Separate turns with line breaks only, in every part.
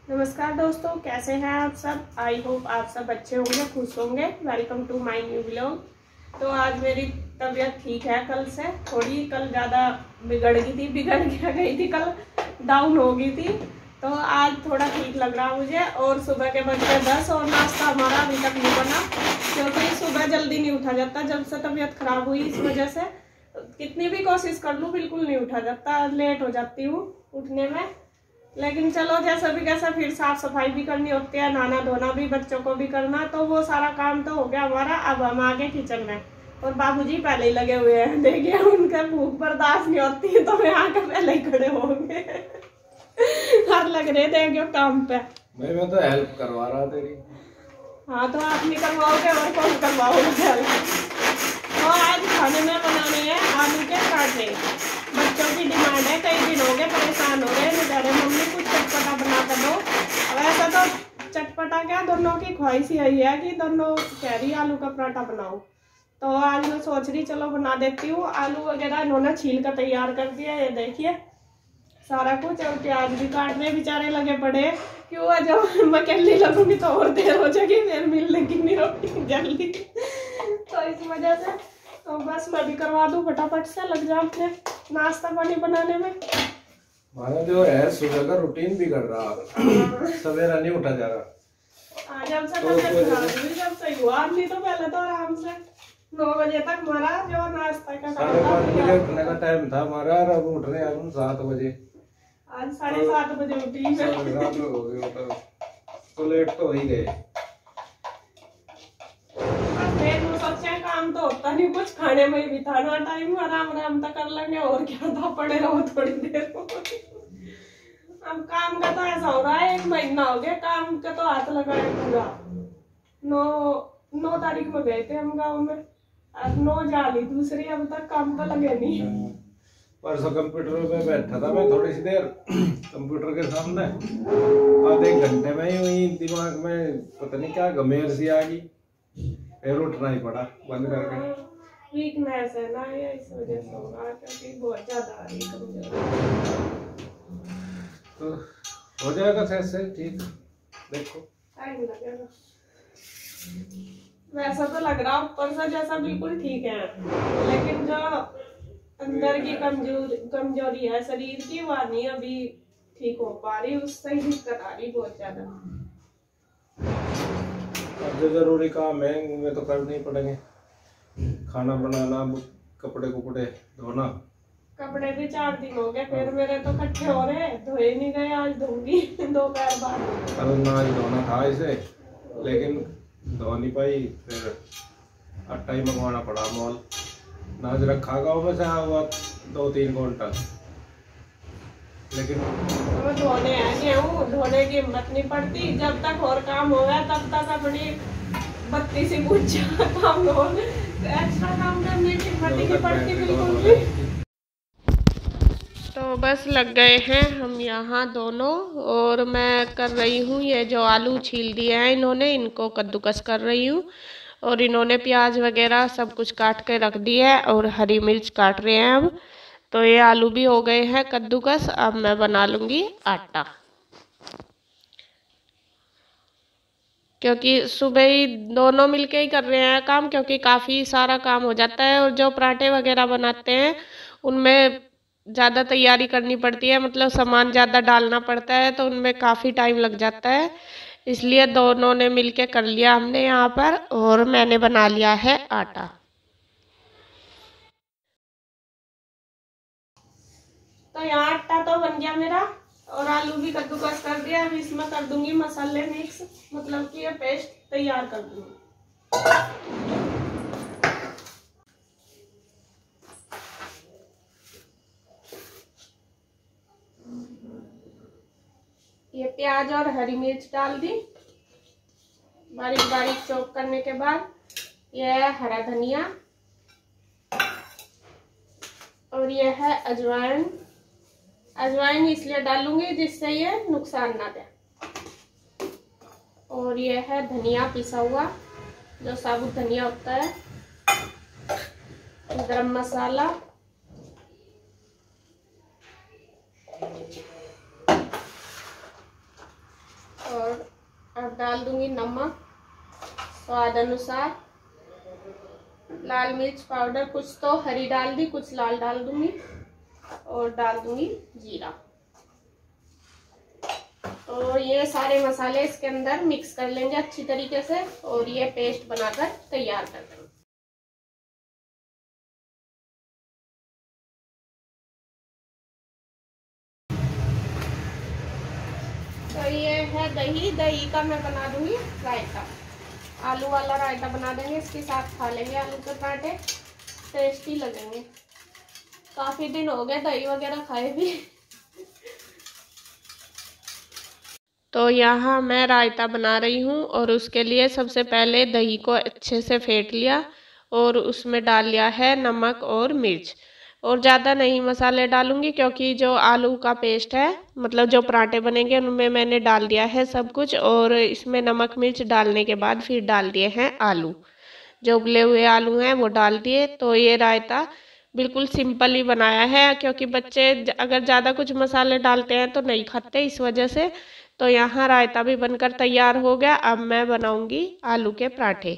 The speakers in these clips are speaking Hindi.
नमस्कार दोस्तों, कैसे हैं आप सब। आई होप आप सब अच्छे होंगे, खुश होंगे। Welcome to my new vlog. तो आज मेरी तबीयत ठीक है, कल से थोड़ी, कल ज़्यादा बिगड़ गई थी, कल डाउन हो गई थी। तो आज थोड़ा ठीक लग रहा मुझे। और सुबह के बज गए 10 और नाश्ता हमारा अभी तक नहीं बना, क्योंकि सुबह जल्दी नहीं उठा जाता जब से तबीयत खराब हुई। इस वजह से कितनी भी कोशिश कर लूँ बिल्कुल नहीं उठा जाता, लेट हो जाती हूँ उठने में। लेकिन चलो जैसा भी कैसा, फिर साफ सफाई भी करनी होती है, नहाना धोना भी, बच्चों को भी करना, तो वो सारा काम तो हो गया हमारा। अब हम आगे किचन में, और बाबूजी पहले ही लगे हुए हैं। देखिए उनका भूख बर्दाश्त नहीं होती है, तो मैं आके पहले ही खड़े होंगे। हाथ लग रहे थे क्यों काम पे।
मैं तो हेल्प करवा रहा तेरी।
हाँ तो आप नहीं करवाओगे और कौन करवाओगे हेल्प। तो आज खाने में बनाने हैं आलू के पराठे। बच्चों की डिमांड है, कई दिन हो गए परेशान हो रहे हैं, अरे मम्मी कुछ चटपटा बना कर दो। अब ऐसा तो चटपटा क्या, दोनों की ख्वाहिश यही है कि दोनों कह रही आलू का पराठा बनाओ। तो आज मैं सोच रही चलो बना देती हूँ। आलू वगैरह इन्होंने छील कर तैयार कर दिया, ये देखिए सारा कुछ। और प्याज भी काटने बेचारे लगे पड़े। क्यों है, जब मैं अकेली लगूंगी तो और देर हो जाएगी, फिर मिल लेगी नहीं रोटी जल्दी। तो इस वजह से तो बस मैं भी करवा दूं, फटाफट से लग जाऊं अपने नाश्ता पानी बनाने में।
हमारा जो है सुबह का रूटीन भी कर रहा है, सवेरा नहीं उठा जा रहा।
जब से तबीयत खराब हुई, जब से हुआ, नहीं तो पहले तो आराम से 9 बजे तक हमारा जो नाश्ता का
5:30 बजे उठने का टाइम था हमारा, और अब उठ रहे हैं हम 7 बजे।
आज 7:30 बजे उठी मैं।
7:30 हो गए, तो लेट तो हो ही गए।
काम तो होता नहीं कुछ, खाने में ही बिताना टाइम, आराम आराम तक कर लेंगे और क्या था, पड़े रहो थोड़ी देर। अब काम का तो ऐसा हो रहा है, 1 महीना हो गया काम का तो हाथ लगाए पूरा। 9 तारीख में गए थे हम गाँव में, अब 9 जा ली दूसरी, अब तक काम तो लगे नहीं।
परसों कंप्यूटर पे बैठा था मैं थोड़ी सी देर कंप्यूटर के सामने, आधे घंटे में ही दिमाग में पता नहीं क्या गमेर सी आ गई, फिर उठना ही पड़ा बंद करके।
वीकनेस है ना ये, इस वजह से होगा, क्योंकि बहुत ज्यादा आ रही कमजोरी।
तो हो जाएगा से ठीक, देखो
टाइम लगेगा। वैसा तो लग रहा ऊपर से जैसा बिल्कुल ठीक है, लेकिन जो अंदर की कमजोरी है शरीर की, वो नहीं अभी ठीक हो पा रही, उससे ही दिक्कत आ रही बहुत ज्यादा।
जो जरूरी काम है उनमें तो करने ही पड़ेंगे, खाना बनाना, कपड़े कुपड़े धोना।
कपड़े भी 4 दिन हो गए, फिर मेरे तो इकट्ठे हो रहे, धोए नहीं गए, आज धोऊंगी दोपहर बाद।
कल नाच धोना था इसे, लेकिन धो नहीं पाई, फिर आटा ही मंगवाना पड़ा मॉल। नाच रखा गाँव में से हुआ 2-3 क्विंटल, लेकिन
तो धोने आए हूँ, धोने की हिम्मत नहीं पड़ती। जब तक और काम हो गया तब तक अपनी बत्ती से पूछा काम हो, एक्स्ट्रा काम करने की हिम्मत नहीं पड़ती बिल्कुल भी। तो बस लग गए हैं हम यहाँ दोनों, और मैं कर रही हूँ ये जो आलू छील दिए हैं इन्होंने, इनको कद्दूकस कर रही हूँ। और इन्होंने प्याज वगैरह सब कुछ काट के रख दिया है, और हरी मिर्च काट रहे हैं अब। तो ये आलू भी हो गए हैं कद्दूकस, अब मैं बना लूँगी आटा, क्योंकि सुबह ही दोनों मिलके ही कर रहे हैं काम, क्योंकि काफ़ी सारा काम हो जाता है। और जो पराठे वगैरह बनाते हैं उनमें ज़्यादा तैयारी करनी पड़ती है, मतलब सामान ज़्यादा डालना पड़ता है, तो उनमें काफ़ी टाइम लग जाता है। इसलिए दोनों ने मिलके कर लिया हमने यहाँ पर, और मैंने बना लिया है आटा। तो यहाँ आटा तो बन गया मेरा, और आलू भी कद्दूकस कर दिया। अब इसमें कर दूंगी मसाले मिक्स, मतलब कि ये पेस्ट तैयार कर दूंगी। ये प्याज और हरी मिर्च डाल दी, बारीक बारीक चॉप करने के बाद यह है हरा धनिया, और यह है अजवाइन। अजवाइन इसलिए डालूंगी जिससे ये नुकसान ना दे। और ये है धनिया पिसा हुआ, जो साबुत धनिया होता है। गरम मसाला, और अब डाल दूंगी नमक स्वाद अनुसार, लाल मिर्च पाउडर, कुछ तो हरी डाल दी, कुछ लाल डाल दूंगी, और डाल दूंगी जीरा। तो ये सारे मसाले इसके अंदर मिक्स कर लेंगे अच्छी तरीके से और ये पेस्ट बनाकर तैयार कर देंगे। तो ये है दही, दही का मैं बना दूंगी रायता, आलू वाला रायता बना देंगे, इसके साथ खा लेंगे आलू के पराठे, टेस्टी लगेंगे। काफी दिन हो गए दही वगैरह खाए भी। तो यहाँ मैं रायता बना रही हूँ और उसके लिए सबसे पहले दही को अच्छे से फेंट लिया और उसमें डाल लिया है नमक और मिर्च, और ज़्यादा नहीं मसाले डालूंगी क्योंकि जो आलू का पेस्ट है, मतलब जो पराठे बनेंगे उनमें मैंने डाल दिया है सब कुछ, और इसमें नमक मिर्च डालने के बाद फिर डाल दिए हैं आलू, जो उबले हुए आलू हैं वो डाल दिए। तो ये रायता बिल्कुल सिंपल ही बनाया है क्योंकि बच्चे अगर ज़्यादा कुछ मसाले डालते हैं तो नहीं खाते, इस वजह से। तो यहाँ रायता भी बनकर तैयार हो गया। अब मैं बनाऊंगी आलू के पराठे।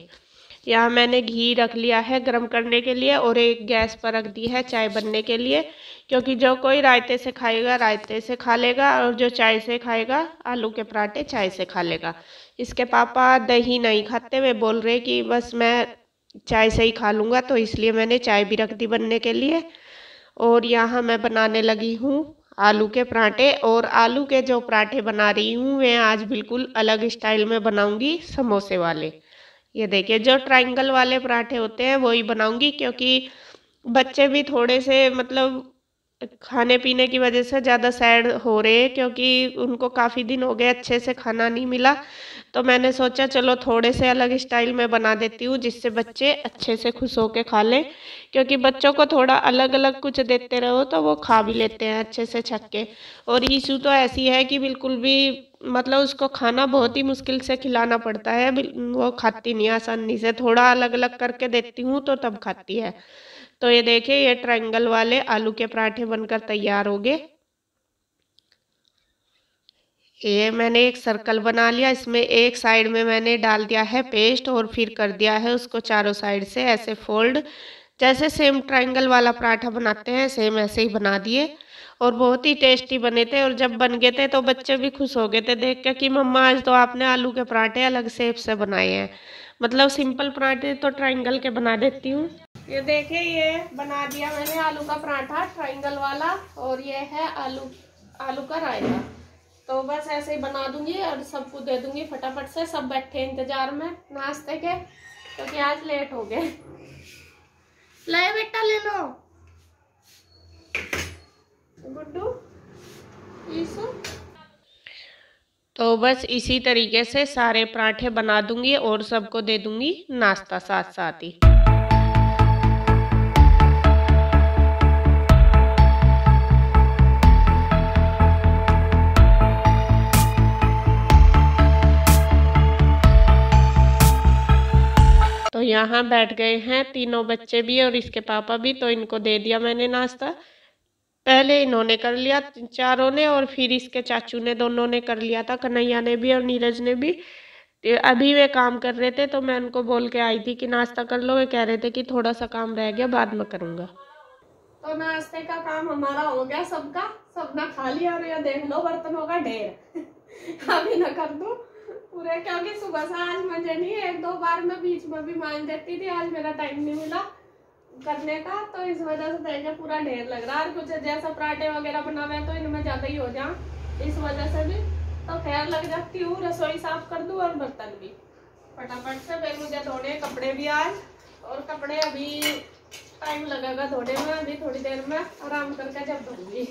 यहाँ मैंने घी रख लिया है गरम करने के लिए और एक गैस पर रख दी है चाय बनने के लिए, क्योंकि जो कोई रायते से खाएगा रायते से खा लेगा और जो चाय से खाएगा आलू के पराठे चाय से खा लेगा। इसके पापा दही नहीं खाते, वे बोल रहे कि बस मैं चाय से ही खा लूँगा, तो इसलिए मैंने चाय भी रख दी बनने के लिए। और यहाँ मैं बनाने लगी हूँ आलू के पराठे, और आलू के जो पराठे बना रही हूँ वे आज बिल्कुल अलग स्टाइल में बनाऊँगी, समोसे वाले। ये देखिए, जो ट्रायंगल वाले पराठे होते हैं वही बनाऊंगी, क्योंकि बच्चे भी थोड़े से मतलब खाने पीने की वजह से ज़्यादा सैड हो रहे हैं, क्योंकि उनको काफ़ी दिन हो गए अच्छे से खाना नहीं मिला। तो मैंने सोचा चलो थोड़े से अलग स्टाइल में बना देती हूँ, जिससे बच्चे अच्छे से खुश होकर खा लें, क्योंकि बच्चों को थोड़ा अलग अलग कुछ देते रहो तो वो खा भी लेते हैं अच्छे से छक के। और ईशू तो ऐसी है कि बिल्कुल भी मतलब उसको खाना बहुत ही मुश्किल से खिलाना पड़ता है, वो खाती नहीं आसानी से, थोड़ा अलग अलग करके देती हूँ तो तब खाती है। तो ये देखिए, ये ट्रायंगल वाले आलू के पराठे बनकर तैयार हो गए। ये मैंने एक सर्कल बना लिया, इसमें एक साइड में मैंने डाल दिया है पेस्ट और फिर कर दिया है उसको चारों साइड से ऐसे फोल्ड, जैसे सेम ट्रायंगल वाला पराठा बनाते हैं सेम ऐसे ही बना दिए। और बहुत ही टेस्टी बने थे, और जब बन गए थे तो बच्चे भी खुश हो गए थे देख के कि मम्मा आज तो आपने आलू के पराठे अलग शेप से बनाए हैं। मतलब सिंपल पराठे तो ट्रायंगल के बना देती हूँ। ये देखिए, ये बना दिया मैंने आलू का पराठा ट्रायंगल वाला, और ये है आलू का रायता। तो बस ऐसे ही बना दूंगी और सबको दे दूंगी फटाफट से। सब बैठे इंतजार में नाश्ते के, क्योंकि आज लेट हो गए। ले बेटा ले लो, गुड्डू ईसु। तो बस इसी तरीके से सारे पराठे बना दूंगी और सबको दे दूंगी नाश्ता साथ साथ ही। तो यहाँ बैठ गए हैं तीनों बच्चे भी और इसके पापा भी, तो इनको दे दिया मैंने नाश्ता। पहले इन्होंने कर लिया चारों ने, और फिर इसके चाचू ने दोनों ने कर लिया था, कन्हैया ने भी और नीरज ने भी। अभी वे काम कर रहे थे तो मैं उनको बोल के आई थी कि नाश्ता कर लो, वे कह रहे थे कि थोड़ा सा काम रह गया बाद में करूँगा। तो नाश्ते का काम हमारा हो गया सबका, सब ना खा लिया, और ये देख लो बर्तनों का ढेर। अभी ना कर दो पूरे, क्योंकि सुबह से आज मुझे नहीं, एक दो बार मैं बीच में भी मान देती थी, आज मेरा टाइम नहीं मिला करने का, तो इस वजह से देखे पूरा ढेर लग रहा है। और कुछ जैसा पराठे वगैरह बना हुए तो इनमें ज्यादा ही हो जाए, इस वजह से भी तो खैर लग जाती हूँ। रसोई साफ कर दूँ और बर्तन भी फटाफट से। फिर मुझे धोने कपड़े भी आज, और कपड़े अभी टाइम लगेगा धोने में, अभी थोड़ी देर में आराम करके जब धोऊंगी।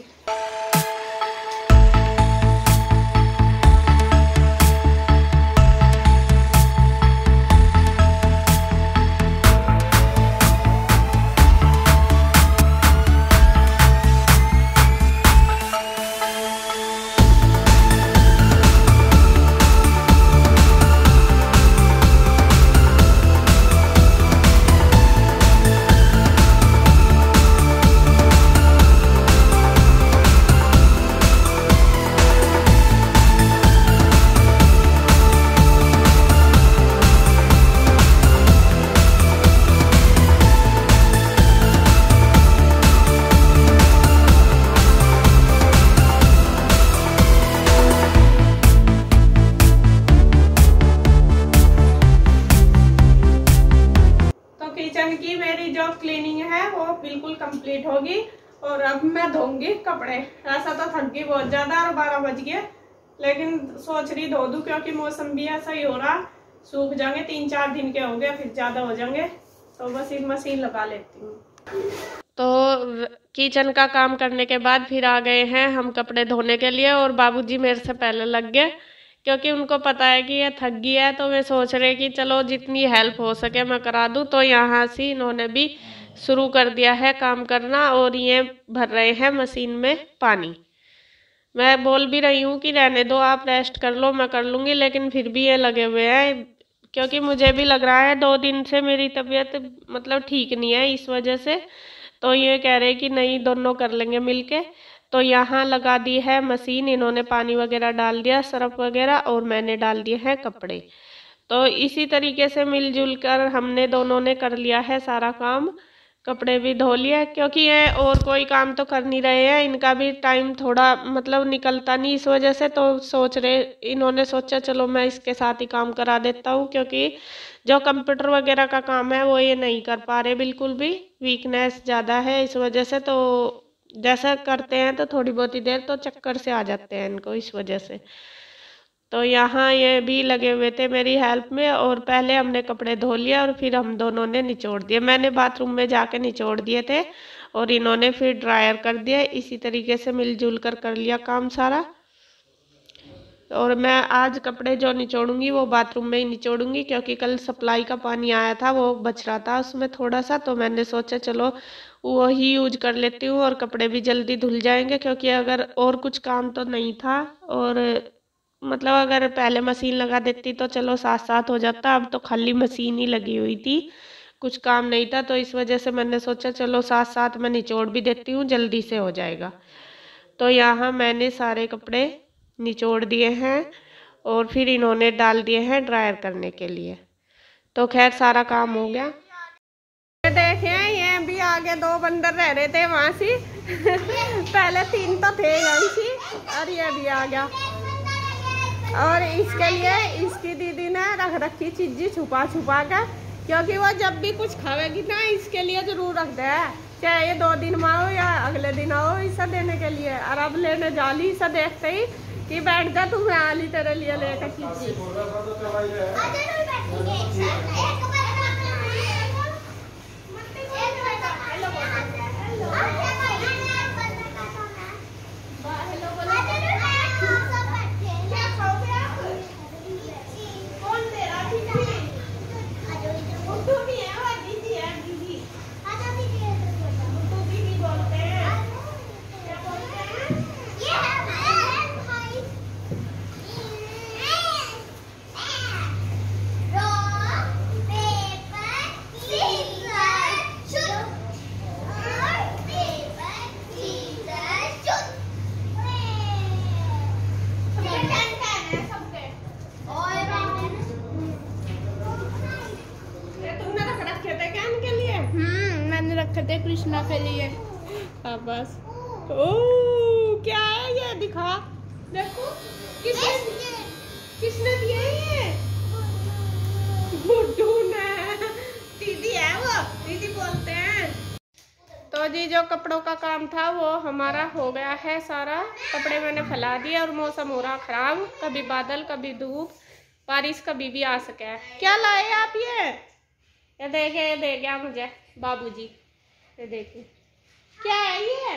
होगी और अब मैं धोऊंगी कपड़े। ऐसा तो थक गई बहुत ज्यादा और 12 बज गए, लेकिन सोच रही धो दूं क्योंकि मौसम भी ऐसा ही हो रहा, सूख जाएंगे, 3-4 दिन के होंगे फिर ज्यादा हो जाएंगे, तो बस एक मशीन लगा लेती हूँ। तो किचन का काम करने के बाद फिर आ गए हैं हम कपड़े धोने के लिए, और बाबूजी मेरे से पहले लग गए क्योंकि उनको पता है कि ये थक गई है, तो वे सोच रहे कि चलो जितनी हेल्प हो सके मैं करा दूं। तो यहाँ से इन्होंने भी शुरू कर दिया है काम करना, और ये भर रहे हैं मशीन में पानी। मैं बोल भी रही हूँ कि रहने दो, आप रेस्ट कर लो, मैं कर लूँगी, लेकिन फिर भी ये लगे हुए हैं क्योंकि मुझे भी लग रहा है 2 दिन से मेरी तबीयत मतलब ठीक नहीं है इस वजह से। तो ये कह रहे कि नहीं दोनों कर लेंगे मिलके। तो यहाँ लगा दी है मशीन, इन्होंने पानी वगैरह डाल दिया, सर्फ वगैरह, और मैंने डाल दिए हैं कपड़े। तो इसी तरीके से मिलजुल कर हमने दोनों ने कर लिया है सारा काम। कपड़े भी धो लिए क्योंकि ये और कोई काम तो कर नहीं रहे हैं, इनका भी टाइम थोड़ा मतलब निकलता नहीं इस वजह से। तो इन्होंने सोचा चलो मैं इसके साथ ही काम करा देता हूँ, क्योंकि जो कंप्यूटर वगैरह का काम है वो ये नहीं कर पा रहे, बिल्कुल भी वीकनेस ज़्यादा है इस वजह से। तो जैसा करते हैं तो थोड़ी बहुत ही देर तो चक्कर से आ जाते हैं इनको इस वजह से। तो यहाँ ये भी लगे हुए थे मेरी हेल्प में, और पहले हमने कपड़े धो लिया और फिर हम दोनों ने निचोड़ दिए। मैंने बाथरूम में जाके निचोड़ दिए थे और इन्होंने फिर ड्रायर कर दिया। इसी तरीके से मिलजुल कर लिया काम सारा। और मैं आज कपड़े जो निचोड़ूंगी वो बाथरूम में ही निचोड़ूंगी, क्योंकि कल सप्लाई का पानी आया था वो बच रहा था उसमें थोड़ा सा, तो मैंने सोचा चलो वो ही यूज कर लेती हूँ और कपड़े भी जल्दी धुल जाएंगे। क्योंकि अगर और कुछ काम तो नहीं था, और मतलब अगर पहले मशीन लगा देती तो चलो साथ साथ हो जाता, अब तो खाली मशीन ही लगी हुई थी, कुछ काम नहीं था। तो इस वजह से मैंने सोचा चलो साथ साथ मैं निचोड़ भी देती हूँ, जल्दी से हो जाएगा। तो यहाँ मैंने सारे कपड़े निचोड़ दिए हैं और फिर इन्होंने डाल दिए हैं ड्रायर करने के लिए। तो खैर सारा काम हो गया। देखे ये भी आगे 2 बंदर रह रहे थे वहां से पहले 3 तो थे यहीं से, और ये भी आ गया। और इसके लिए इसकी दीदी ने रख रखी चीज़ें छुपा कर, क्योंकि वो जब भी कुछ खावेगी ना इसके लिए जरूर रख दे, चाहे ये 2 दिन में आओ या अगले दिन आओ, इसे देने के लिए। और अब लेने जाली इसे देखते ही कि बैठ जा तू, मैं आली तेरे लिए लेकर चीज़ें। रखे थे कृष्णा के लिए। हाँ बस। ओ क्या है ये, दिखा देखो किसने दिया ये? गुड्डू ने, दीदी है वो, दीदी बोलते हैं। तो जी जो कपड़ों का काम था वो हमारा हो गया है सारा, कपड़े मैंने फैला दिए। और मौसम हो रहा खराब, कभी बादल कभी धूप, बारिश कभी भी आ सके। क्या लाए आप ये देखे, दे गया मुझे बाबूजी, ये देखिए क्या है ये।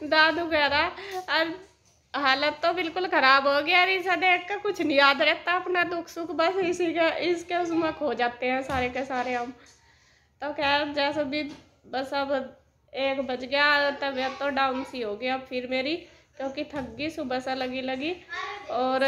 दादू कह रहा और हालत तो बिल्कुल खराब हो गया। इसे देख कर कुछ नहीं याद रहता, अपना दुख सुख बस इसके उसमें खो जाते हैं सारे के सारे हम। तो खैर जैसे भी बस अब 1 बज गया, तबीयत तो डाउन सी हो गई अब फिर मेरी, क्योंकि थक गई सुबह से लगी। और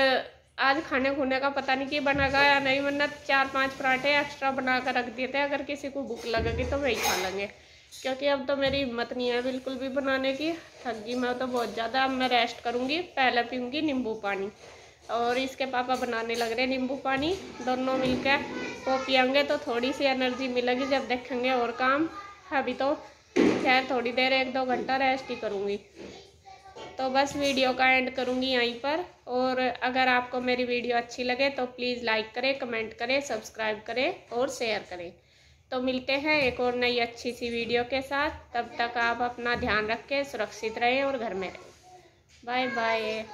आज खाने खुने का पता नहीं कि बनेगा या नहीं, वरना 4-5 पराठे एक्स्ट्रा बना कर रख दिए थे, अगर किसी को भूख लगेगी तो वही खा लेंगे। क्योंकि अब तो मेरी हिम्मत नहीं है बिल्कुल भी बनाने की, थक गई मैं तो बहुत ज़्यादा। अब मैं रेस्ट करूँगी, पहले पीऊँगी नींबू पानी, और इसके पापा बनाने लग रहे नींबू पानी, दोनों मिलकर वो पियेंगे तो थोड़ी सी एनर्जी मिलेगी जब देखेंगे और काम। अभी तो खैर थोड़ी देर 1-2 घंटा रेस्ट ही करूँगी। तो बस वीडियो का एंड करूँगी यहीं पर। और अगर आपको मेरी वीडियो अच्छी लगे तो प्लीज़ लाइक करें, कमेंट करें, सब्सक्राइब करें और शेयर करें। तो मिलते हैं एक और नई अच्छी सी वीडियो के साथ। तब तक आप अपना ध्यान रखें, सुरक्षित रहें और घर में रहें। Bye bye.